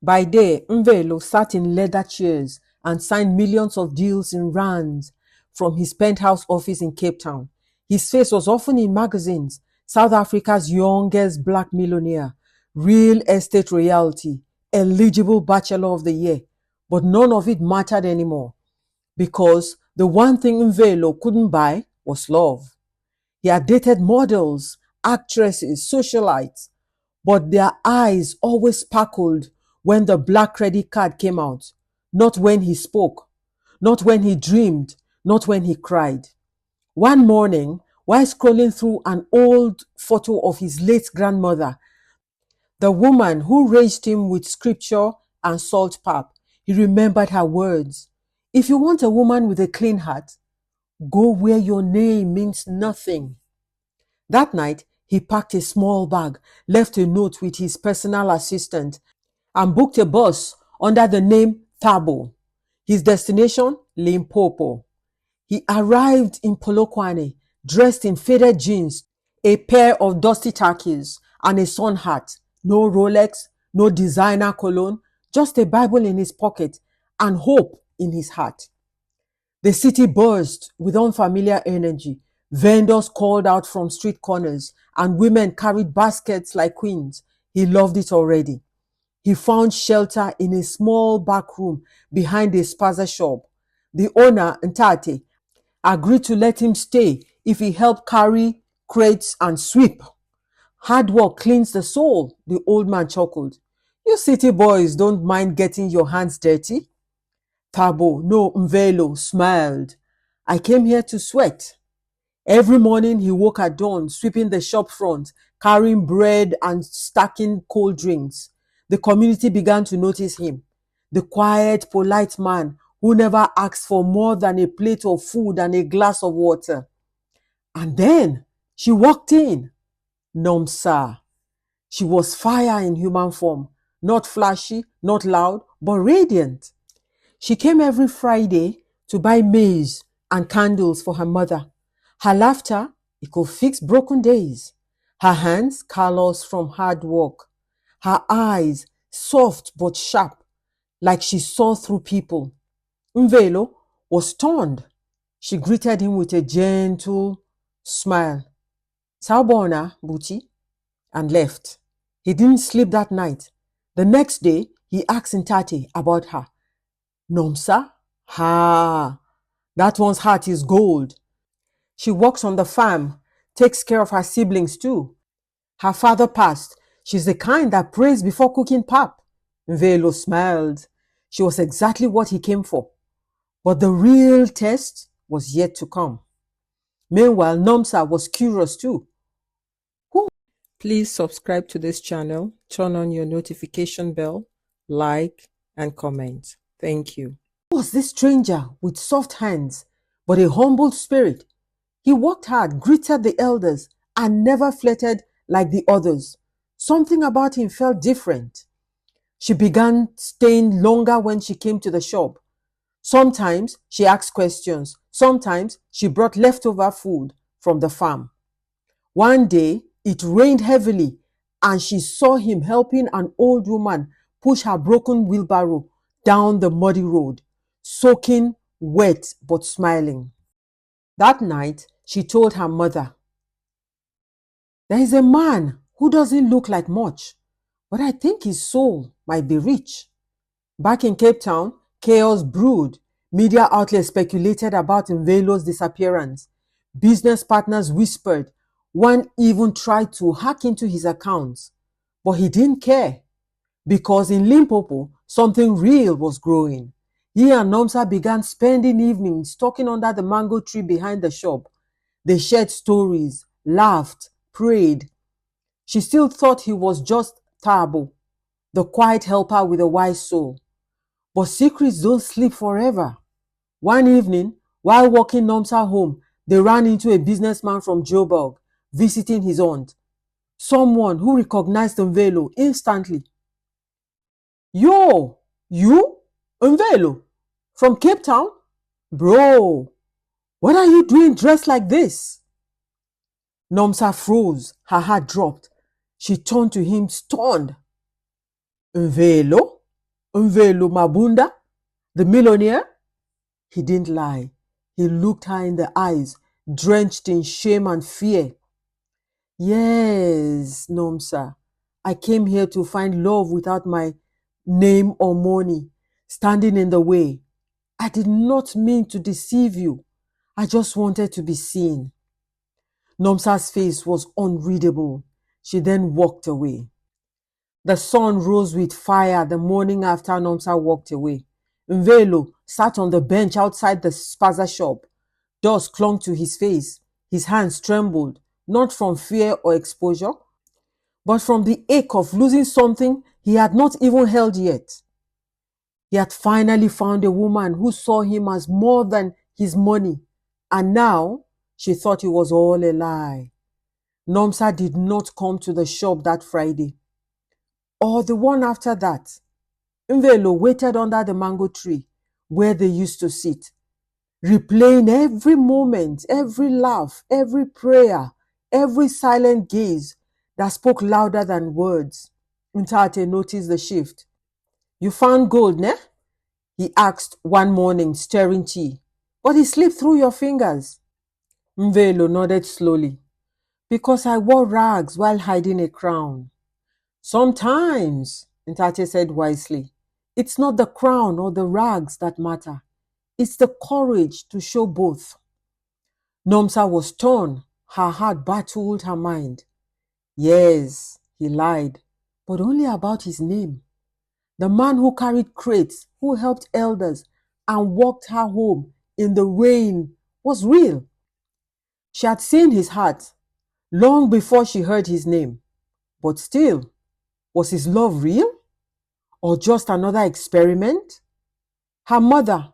By day, Mvelo sat in leather chairs and signed millions of deals in rands from his penthouse office in Cape Town. His face was often in magazines. South Africa's youngest black millionaire, real estate royalty, eligible bachelor of the year. But none of it mattered anymore because the one thing Mvelo couldn't buy was love. He had dated models, actresses, socialites, but their eyes always sparkled when the black credit card came out, not when he spoke, not when he dreamed, not when he cried. One morning, while scrolling through an old photo of his late grandmother, the woman who raised him with scripture and salt pap, he remembered her words. If you want a woman with a clean heart, go where your name means nothing. That night, he packed a small bag, left a note with his personal assistant, and booked a bus under the name Thabo. His destination, Limpopo. He arrived in Polokwane, dressed in faded jeans, a pair of dusty khakis, and a sun hat. No Rolex, no designer cologne, just a Bible in his pocket and hope in his heart. The city buzzed with unfamiliar energy. Vendors called out from street corners and women carried baskets like queens. He loved it already. He found shelter in a small back room behind a spaza shop. The owner, Ntate, agreed to let him stay if he helped carry crates and sweep. Hard work cleans the soul, the old man chuckled. You city boys don't mind getting your hands dirty? Thabo, no, Mvelo, smiled. I came here to sweat. Every morning he woke at dawn, sweeping the shop front, carrying bread and stacking cold drinks. The community began to notice him. The quiet, polite man who never asked for more than a plate of food and a glass of water. And then she walked in. Nomsa. She was fire in human form, not flashy, not loud, but radiant. She came every Friday to buy maize and candles for her mother. Her laughter, it could fix broken days. Her hands, callous from hard work. Her eyes, soft but sharp, like she saw through people. Mvelo was stunned. She greeted him with a gentle smile. Sawubona, Buti, and left. He didn't sleep that night. The next day, he asked Ntate about her. Nomsa? Ha! That one's heart is gold. She works on the farm, takes care of her siblings too. Her father passed. She's the kind that prays before cooking pap. Mvelo smiled. She was exactly what he came for. But the real test was yet to come. Meanwhile, Nomsa was curious too. Please subscribe to this channel, turn on your notification bell, like, and comment. Thank you. Who was this stranger with soft hands, but a humble spirit? He worked hard, greeted the elders, and never flirted like the others. Something about him felt different. She began staying longer when she came to the shop. Sometimes she asked questions. Sometimes she brought leftover food from the farm. One day, it rained heavily, and she saw him helping an old woman push her broken wheelbarrow down the muddy road, soaking wet but smiling. That night, she told her mother, there is a man who doesn't look like much, but I think his soul might be rich. Back in Cape Town, chaos brewed. Media outlets speculated about Mvelo's disappearance. Business partners whispered. One even tried to hack into his accounts. But he didn't care, because in Limpopo, something real was growing. He and Nomsa began spending evenings talking under the mango tree behind the shop. They shared stories, laughed, prayed. She still thought he was just Thabo, the quiet helper with a wise soul. But secrets don't sleep forever. One evening, while walking Nomsa home, they ran into a businessman from Joburg, visiting his aunt. Someone who recognized Mvelo instantly. Yo, you? Mvelo? From Cape Town? Bro, what are you doing dressed like this? Nomsa froze, her heart dropped. She turned to him stunned. Mvelo? Mvelo Mabunda, the millionaire? He didn't lie. He looked her in the eyes, drenched in shame and fear. Yes, Nomsa, I came here to find love without my name or money standing in the way. I did not mean to deceive you. I just wanted to be seen. Nomsa's face was unreadable. She then walked away. The sun rose with fire the morning after Nomsa walked away. Mvelo sat on the bench outside the spaza shop. Dust clung to his face. His hands trembled, not from fear or exposure, but from the ache of losing something he had not even held yet. He had finally found a woman who saw him as more than his money, and now she thought it was all a lie. Nomsa did not come to the shop that Friday, or the one after that. Mvelo waited under the mango tree where they used to sit, replaying every moment, every laugh, every prayer, every silent gaze that spoke louder than words. Ntate noticed the shift. You found gold, ne? He asked one morning, stirring tea. But it slipped through your fingers. Mvelo nodded slowly. Because I wore rags while hiding a crown. Sometimes, Ntate said wisely, it's not the crown or the rags that matter. It's the courage to show both. Nomsa was torn. Her heart battled her mind. Yes, he lied, but only about his name. The man who carried crates, who helped elders, and walked her home in the rain was real. She had seen his heart long before she heard his name. But still, was his love real? Or just another experiment? Her mother,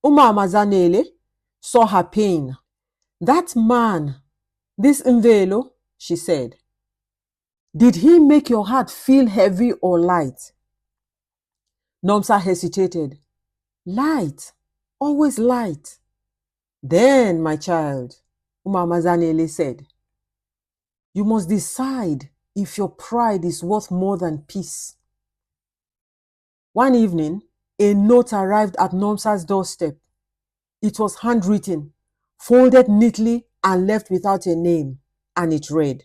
Uma Amazanele, saw her pain. That man, this Mvelo, she said, did he make your heart feel heavy or light? Nomsa hesitated. Light, always light. Then, my child, Uma Amazanele said, you must decide if your pride is worth more than peace. One evening, a note arrived at Nomsa's doorstep. It was handwritten, folded neatly and left without a name, and it read,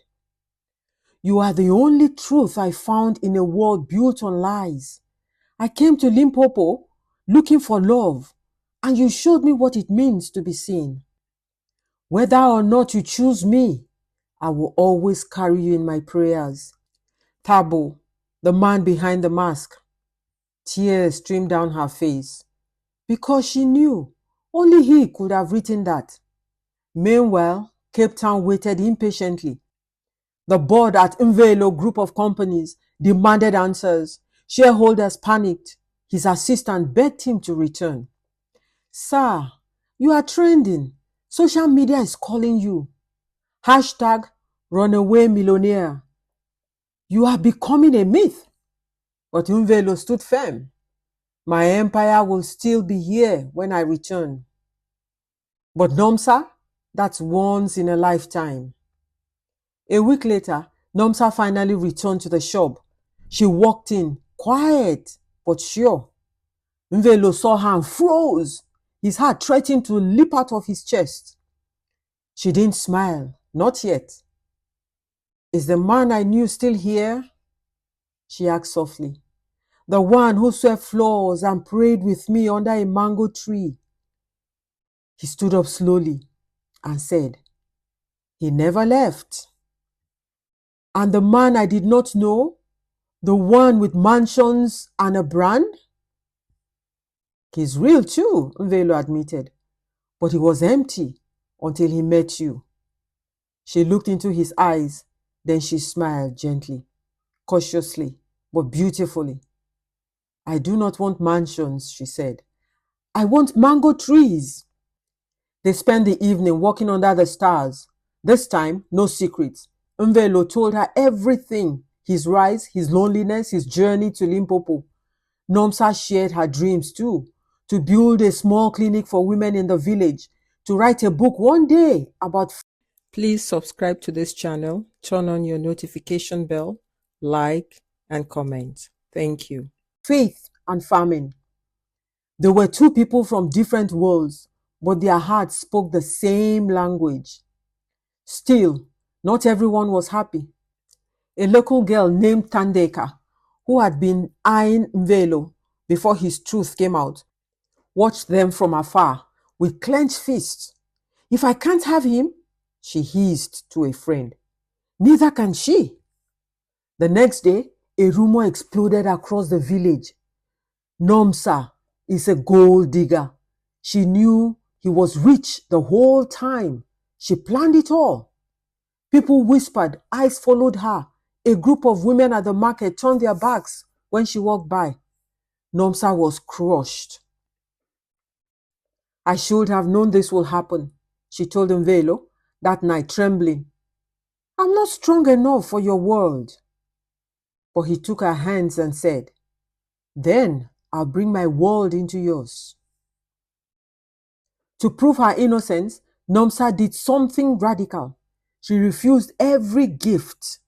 you are the only truth I found in a world built on lies. I came to Limpopo looking for love, and you showed me what it means to be seen. Whether or not you choose me, I will always carry you in my prayers. Thabo, the man behind the mask. Tears streamed down her face because she knew only he could have written that. Meanwhile, Cape Town waited impatiently. The board at Mvelo group of companies demanded answers. Shareholders panicked. His assistant begged him to return. Sir, you are trending. Social media is calling you. Hashtag runaway millionaire. You are becoming a myth. But Mvelo stood firm. My empire will still be here when I return. But Nomsa, that's once in a lifetime. A week later, Nomsa finally returned to the shop. She walked in, quiet but sure. Mvelo saw her and froze. His heart threatened to leap out of his chest. She didn't smile, not yet. Is the man I knew still here? She asked softly. The one who swept floors and prayed with me under a mango tree. He stood up slowly and said, he never left. And the man I did not know, the one with mansions and a brand? He's real too, Mvelo admitted, but he was empty until he met you. She looked into his eyes, then she smiled gently, cautiously, but beautifully. I do not want mansions, she said. I want mango trees. They spent the evening walking under the stars. This time, no secrets. Mvelo told her everything, his rise, his loneliness, his journey to Limpopo. Nomsa shared her dreams too, to build a small clinic for women in the village, to write a book one day about. Please subscribe to this channel, turn on your notification bell, like and comment. Thank you. Faith and famine. They were two people from different worlds, but their hearts spoke the same language. Still, not everyone was happy. A local girl named Tandeka, who had been eyeing Mvelo before his truth came out, watched them from afar with clenched fists. "If I can't have him," she hissed to a friend, "neither can she." The next day, a rumor exploded across the village. Nomsa is a gold digger. She knew he was rich the whole time. She planned it all. People whispered, eyes followed her. A group of women at the market turned their backs when she walked by. Nomsa was crushed. "I should have known this would happen," she told Mvelo that night, trembling. "I'm not strong enough for your world." But he took her hands and said, "Then I'll bring my world into yours." To prove her innocence, Nomsa did something radical. She refused every gift,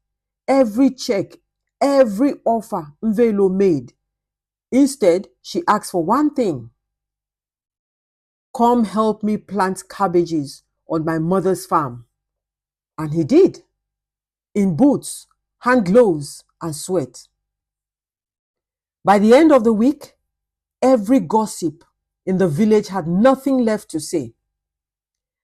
every check, every offer Mvelo made. Instead, she asked for one thing: "Come help me plant cabbages on my mother's farm." And he did, in boots, hand gloves, and sweat. By the end of the week, every gossip in the village had nothing left to say.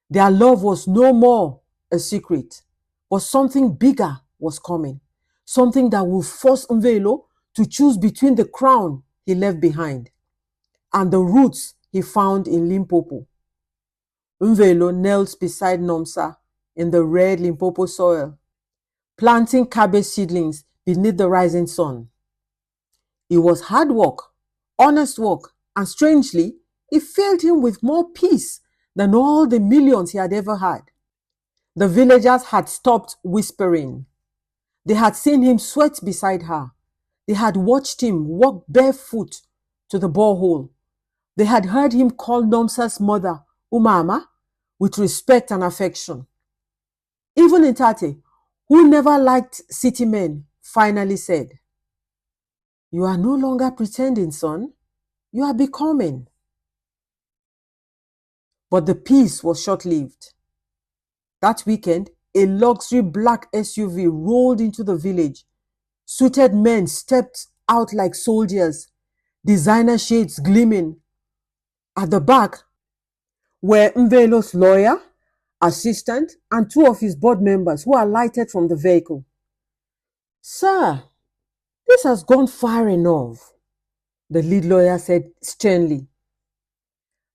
Their love was no more a secret, but something bigger was coming. Something that would force Mvelo to choose between the crown he left behind and the roots he found in Limpopo. Mvelo knelt beside Nomsa in the red Limpopo soil, planting cabbage seedlings beneath the rising sun. It was hard work, honest work, and strangely, it filled him with more peace than all the millions he had ever had. The villagers had stopped whispering. They had seen him sweat beside her. They had watched him walk barefoot to the borehole. They had heard him call Nomsa's mother Umama with respect and affection. Even Intate, who never liked city men, finally said, "You are no longer pretending, son. You are becoming." But the peace was short-lived. That weekend, a luxury black SUV rolled into the village. Suited men stepped out like soldiers, designer shades gleaming. At the back were Mvelo's lawyer, assistant, and two of his board members who alighted from the vehicle. "Sir, this has gone far enough," the lead lawyer said sternly.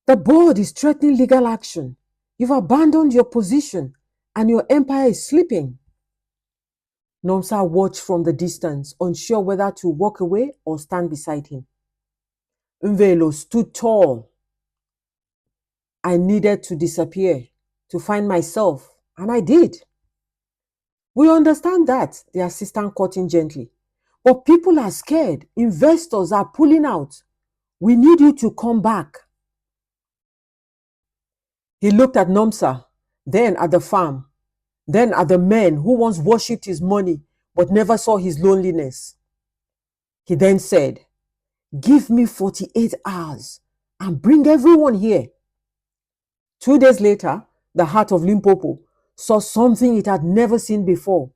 "The board is threatening legal action. You've abandoned your position and your empire is sleeping." Nomsa watched from the distance, unsure whether to walk away or stand beside him. Mvelo stood tall. "I needed to disappear to find myself, and I did." "We understand that," the assistant cut in gently. "But people are scared. Investors are pulling out. We need you to come back." He looked at Nomsa, then at the farm, then at the men who once worshipped his money but never saw his loneliness. He then said, "Give me 48 hours and bring everyone here." 2 days later, the heart of Limpopo saw something it had never seen before.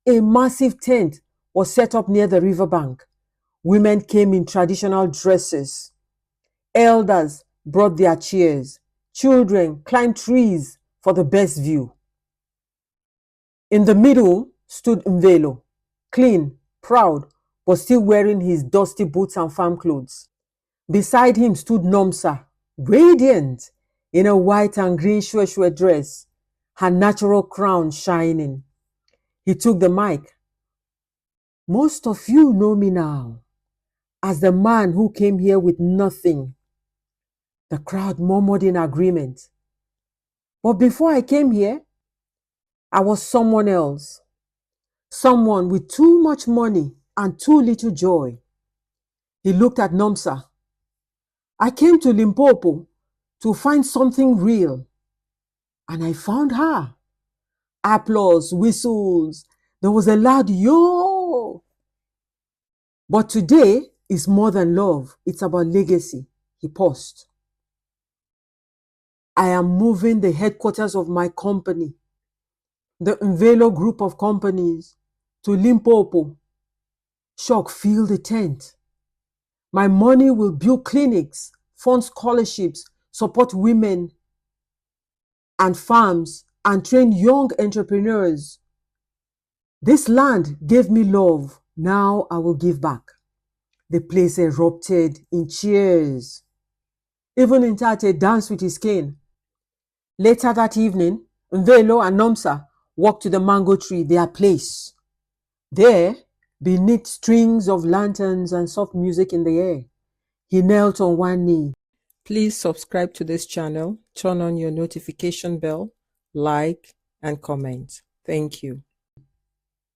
A massive tent was set up near the riverbank. Women came in traditional dresses. Elders brought their chairs. Children climbed trees for the best view. In the middle stood Mvelo, clean, proud, but still wearing his dusty boots and farm clothes. Beside him stood Nomsa, radiant, in a white and green shweshwe dress, her natural crown shining. He took the mic. "Most of you know me now as the man who came here with nothing." The crowd murmured in agreement. "But before I came here, I was someone else. Someone with too much money and too little joy." He looked at Nomsa. "I came to Limpopo to find something real, and I found her." Applause, whistles. There was a loud yo. But today, is more than love. It's about legacy. He paused. I am moving the headquarters of my company, the Mvelo group of companies, to Limpopo. Shock filled the tent. My money will build clinics, fund scholarships, support women and farms, and train young entrepreneurs. This land gave me love. Now I will give back. The place erupted in cheers. Even Intate danced with his cane. Later that evening, Mvelo and Nomsa walked to the mango tree, their place. There, beneath strings of lanterns and soft music in the air, he knelt on one knee. Please subscribe to this channel, turn on your notification bell, like, and comment. Thank you.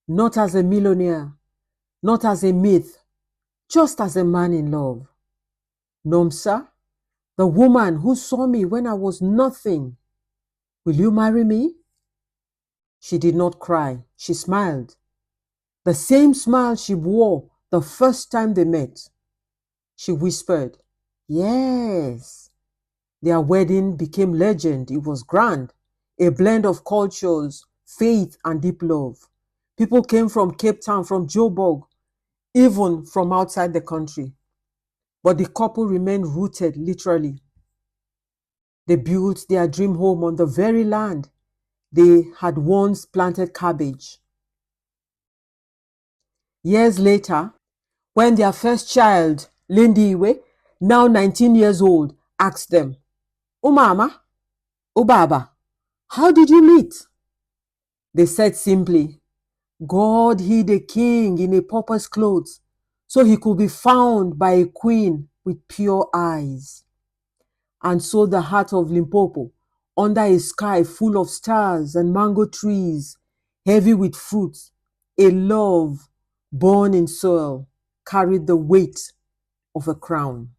Not as a millionaire, not as a myth, just as a man in love. Nomsa, the woman who saw me when I was nothing, will you marry me? She did not cry. She smiled. The same smile she wore the first time they met. She whispered, yes. Their wedding became legend. It was grand, a blend of cultures, faith, and deep love. People came from Cape Town, from Joburg, even from outside the country. But the couple remained rooted, literally. They built their dream home on the very land they had once planted cabbage. Years later, when their first child, Lindiwe, now 19 years old, asked them, "Oh mama, oh baba, how did you meet?" They said simply, God hid a king in a pauper's clothes so he could be found by a queen with pure eyes. And so the heart of Limpopo, under a sky full of stars and mango trees, heavy with fruits, a love born in soil, carried the weight of a crown.